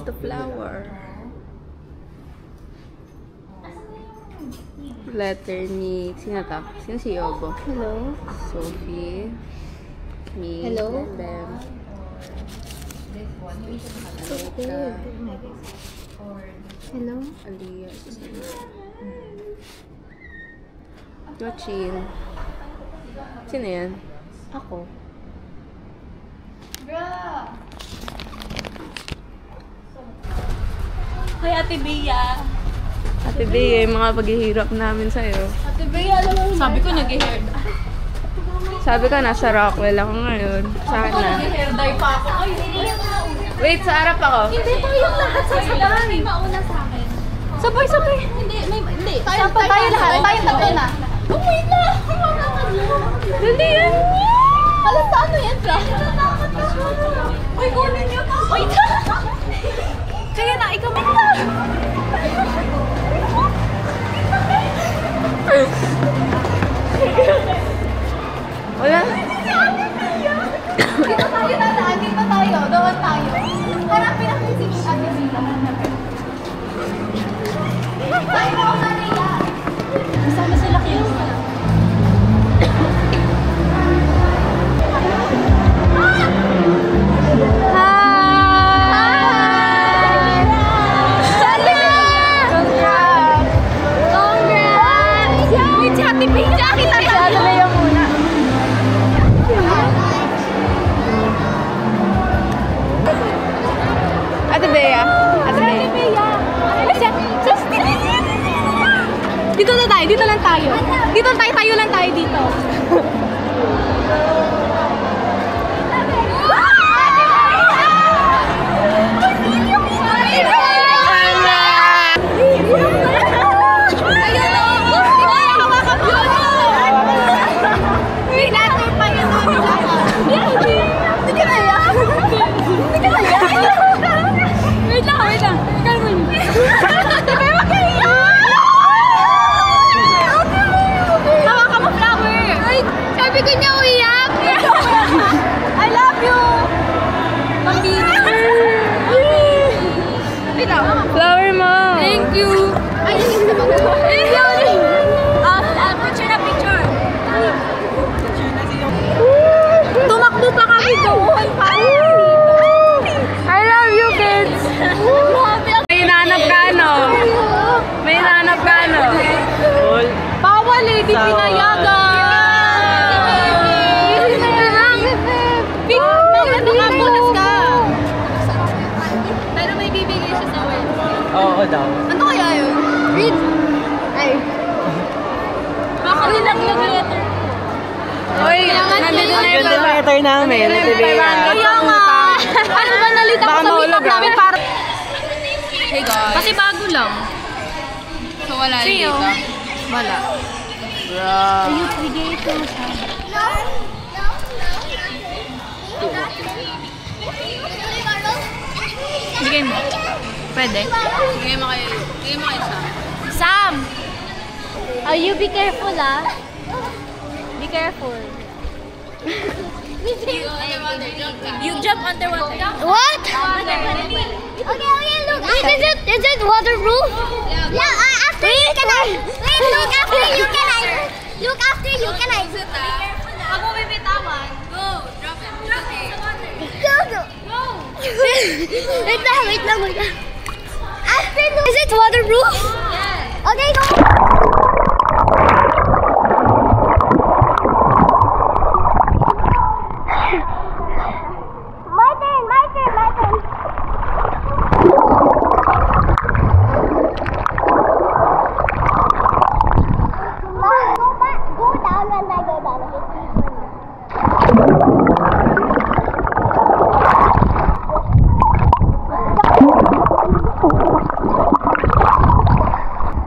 It's the flower. Letter ni... Sino to? Sino si Yobo? Hello. Sophie. Me. Hello. And them. So good. Hello. Aliyah. Yochin. Sino yan? Ako. Hi, Ate Bea. Ate Bea, yung mga paghihirap namin sa'yo. Ate Bea, alam mo, sabi ko nag-hair. Sabi ka, nasa Rockwell ako ngayon. Saan na? Nag-hair dye pa ako. Ay, Wait, sa harap ako. hindi tayong lahat sasabay. May mauna sa akin. Sabay. Hindi. Tayo lahat. Tayong tatlo na. Oh, wait lang. Dali yan. Alam sa ano yan ka? Uy, kunin niyo. Wait lang. Sige na, ikaw ba na? Wala. Dito tayo dadaan. Dito tayo. Doon tayo. Hanapin natin si Ate Bea. Tayo na ako na Ria. Kasama sila kayo. Ate Bea. Dito na tayo, dito lang tayo. Tayo lang tayo dito. Flower mo. Thank you. Picture na picture. Tumakbo pa kami doon. I love you, kids. May hinahanap ka, no? May hinahanap ka, no? Bawal eh, di pinayagan. Bonus ka. Pero may bibigay siya sa web. Oo daw. Ano kaya yun? Read. Ay. Baka nilaglag letter. Oy, nandito na yung Ganda letter namin. Ate Bea. Kaya nga. Ano ba nalita ko sa meetup namin para... Hey guys. Kasi bago lang. So wala rin dito. Wala. Bro. Bigay ito mo siya. Bigay mo. Pwede. Bigay mo kayo Sam. Sam! You be careful, ah. Be careful. You jump underwater. What? Okay, look. Is it waterproof? Yeah, after you can I. Wait, look after you can I. Look after you can I. Pag mo bibitawan, go. Drop it. Go. Wait lang. After, is it waterproof? Yes. Okay, go. My turn. Go down when I go down.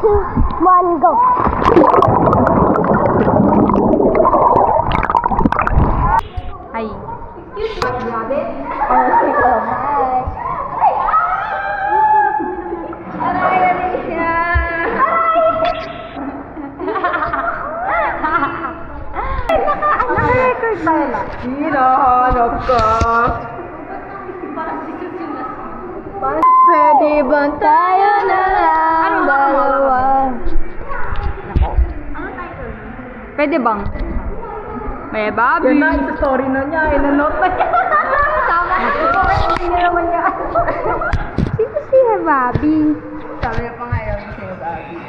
Two, one, go. Ibang tayo na lang dalawa. Pwede bang? May Bobby. Yan na, isa story na niya. Inanote na niya. Tama. Hindi naman niya. Sino si Bobby? Sabi niya pa ngayon si Bobby.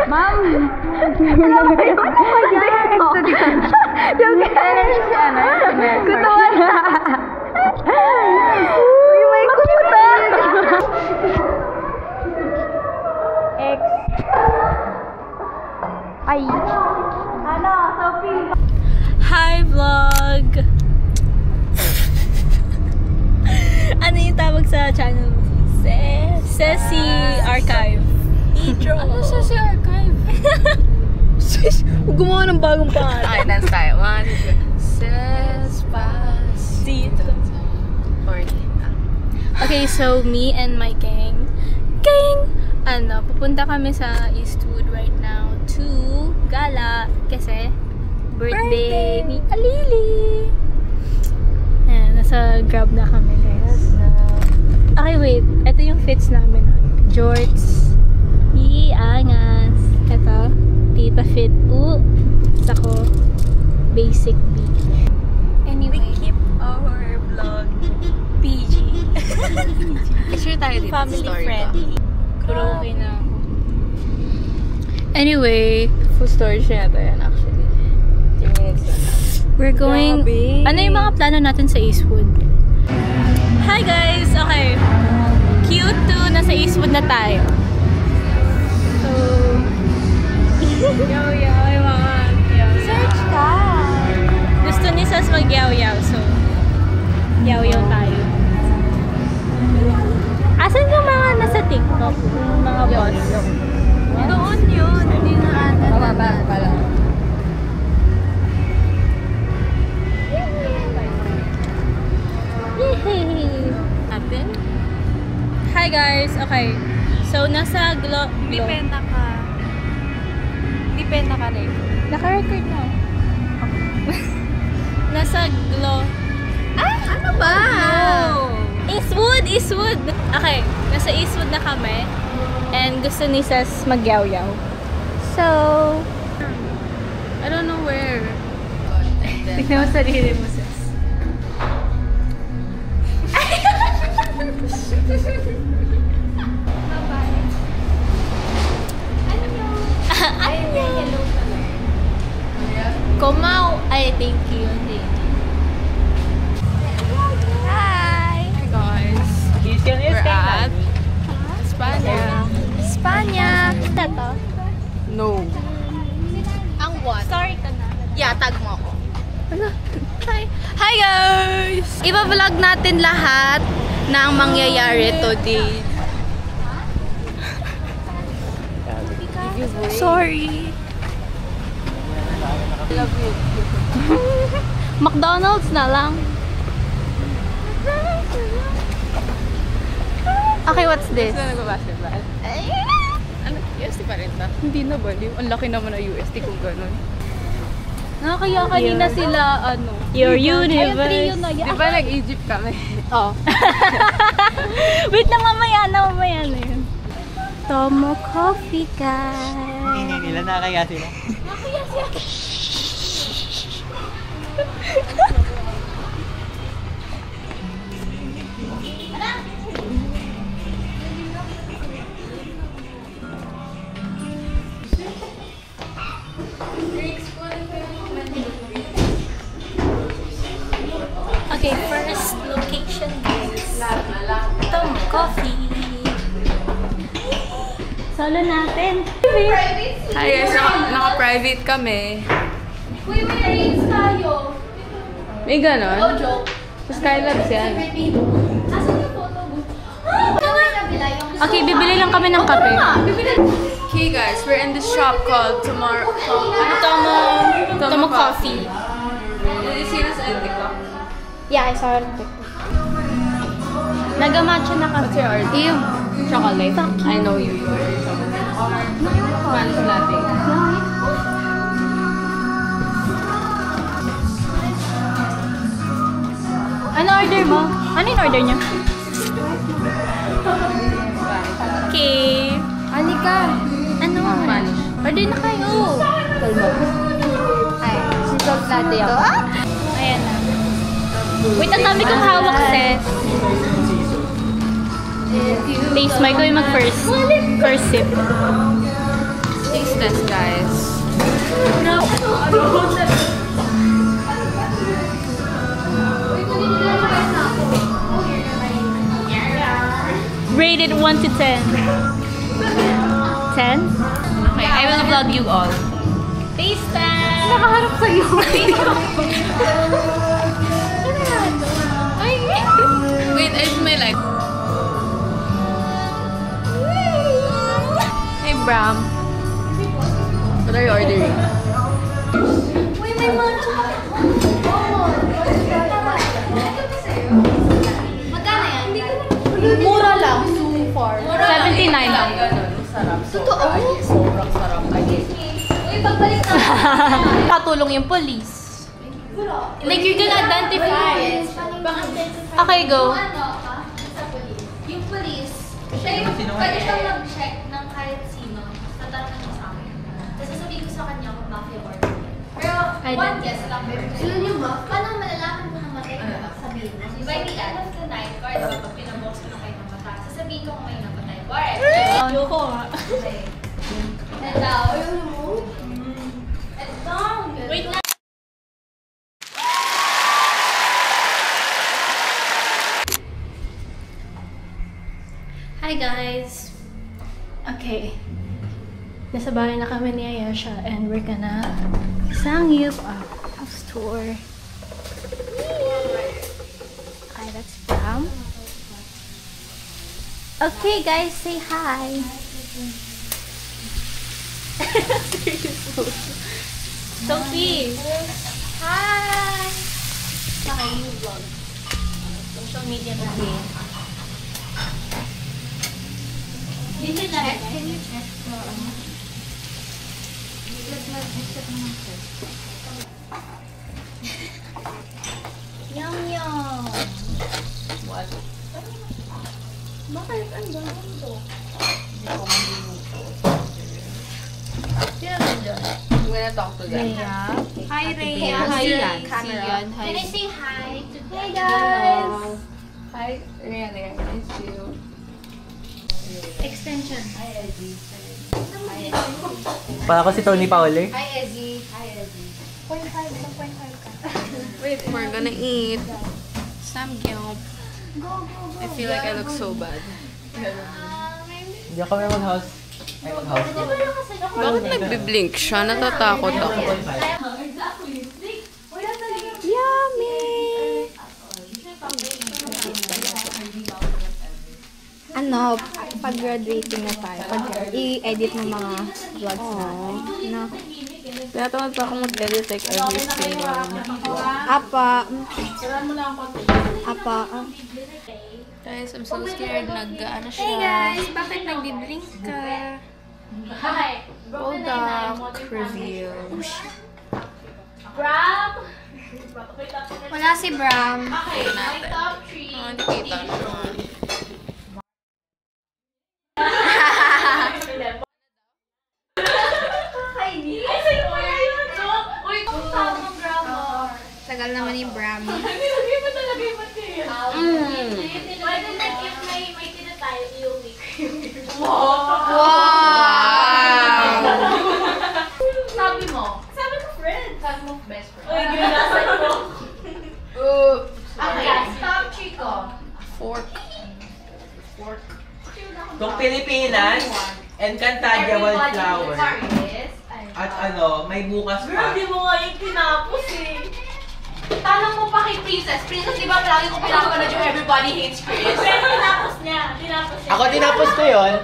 Ma'am! Alam mo yung yung kutuwa na. Uy, may kutuwa. X. Ay. Ano, Sophie? Hi, vlog! Ano yung tawag sa channel mo? Ceci Archive. Ano Ceci Archive? Gumawa ng bagong pangalan. Okay, dance tayo. 1, 2, 3. Despacito. Okay, so me and my gang, pupunta kami sa Eastwood right now to gala kasi birthday ni Alili. Ayan, nasa Grab na kami, guys. Okay, wait. Ito yung fits namin. Jorts. Iangas. Ito. Tita fit. Sako. Basic beach. Anyway. We keep our vlog PG. Sure tayo dito. Family story friendly. Pero okay na ako. Anyway. Full story siya ito yan actually. 10 minutes lang. We're going... Grabe. Ano yung mga plano natin sa Eastwood? Hi guys! Okay. Q2, nasa Eastwood na tayo. So... Yaw-yaw, yung mga... Search ka. Gusto ni Sas mag-yaw-yaw, so... Yaw-yaw tayo. Asan yung mga nasa TikTok? Yung mga boss? Doon yun. Hindi na ata. Pala. Natin. Hi guys! Okay. So, nasa Dependa ka. Dependa ka rin. Naka-record na. Nasa Ano ba? Eastwood! Eastwood! Okay. Nasa Eastwood na kami. And gusto ni Sas mag-yaw-yaw. So... I don't know where. Tignan mo sarili mo, Sas. Komau. Ay, thank you. Hi! Hi guys. We're at Espanya. Ito. No. Ang what? Sorry ka na. Yeah, tag mo ako. Hi guys! Iba-vlog natin lahat ng mangyayari today. Sorry. Love you. McDonald's na lang. Okay, what's this? Gusto na nag-basketball? Ano? UST pa rin na? Hindi na baliw. Ang laki naman na UST kung gano'n. Kaya kanina sila, Your Universe. Di ba nag-Egypt kami? Oh. Wait na, mamaya na yun. Tomo Coffee, guys. Hindi nila, nakakaya sila. Okay, first location guys. Tomo Coffee. Solo natin. Hi guys, naka-private kami. Uy, may rains tayo. May ganon? Oh, joke. Sa Skylabs yan. Asan yung photo mo? Okay, bibili lang kami ng kape. Okay guys, we're in this shop called Tomo Coffee. Did you see this in TikTok? Yeah, I saw it. Nagamatcha na kami. What's your order? Ew. Chocolate. I know you ordered chocolate. Spanish latte. Ano order mo? Ano yung order niya? Okay. Anika. Ano? Spanish. Order na kayo. Ay, si salt latte ako. Ayan na. Wait, ang dami kong hawak, sis. Taste mo. Ikaw yung mag-first. First sip. Taste test, guys. Rated 1 to 10. 10? Okay, I will vlog you all. Taste test! Nakaharap sa'yo. Wait, I smell like... Hey, Bram. What are you ordering? Magkano yan? Mura lang. So far. 79. Totoo? Sobrang sarap. Uy, pagbalik na. Katulong yung police. Like, you're gonna identify. Okay, go. Ano ka? Sa police. Yung police, siya yung pwede siyang mag-check ng kahit sino. Tatanungin mo sa akin. Tapos sasabihin ko sa kanya kung mafia or not. Pero one guess lang. Sino yung mafia? Paano malalaman mo na matay ka? Sabihin mo. By the end of the night, or diba, pag pinabox ko na kayo ng mata, sasabihin ko kung may napatay. Correct? Ayoko nga. Okay. And now, and down. Wait lang. Hi guys! Okay. Nasa bahay na kami ni Ayesha and we're gonna sangyup a house tour. Okay, that's Bram. Okay guys, say hi! Sophie! Hi! Okay, you vlog. Social media na rin. Dito na rin. Can you check for Yum yum! What? Bakit? Ang dami ito. I'm gonna talk to them. Hi, Rhea. Hi, Sian. Sian. Hi. Can I say hi to them? Hey guys! Hi, Rihanna. Nice to you. Extension. Para ko si Tony Paule. Hi, Ezzy. Hi, Ezzy. 0.5 ka. Wait, we're gonna eat samgyup. I feel like I look so bad. Hindi ako may mag-house. Ay, mag-house. Bakit nagbiblink siya? Natatakot ako. Ano, pag-graduating na tayo. I-edit mo mga vlogs natin. No? Tinatamad pa akong mag-edit like every single vlog. Apa. Guys, I'm so scared. Nag-ano siya. Hey guys! Bakit nagbiblink ka? Hi. Product review. Bram. Wala si Bram. Okay, my top 3. Oh, hindi kita siya. Tagal naman yung Bram. Pwede na if may tinatayo, i-week. Wow! Sabi ko friend. Sabi mo best friend. Uy, ginasan mo. Oops. Okay, top 3 ko. Fork. Kung Pilipinas, Encantadia Wildflower. Paris. At ano, may bukas pa. mo nga yung tinapos eh. Tanong mo pa kay Princess. Princess, di ba palagi ko pinapanood yung Everybody Hates Chris? Pero tinapos niya. Ako tinapos ko yun.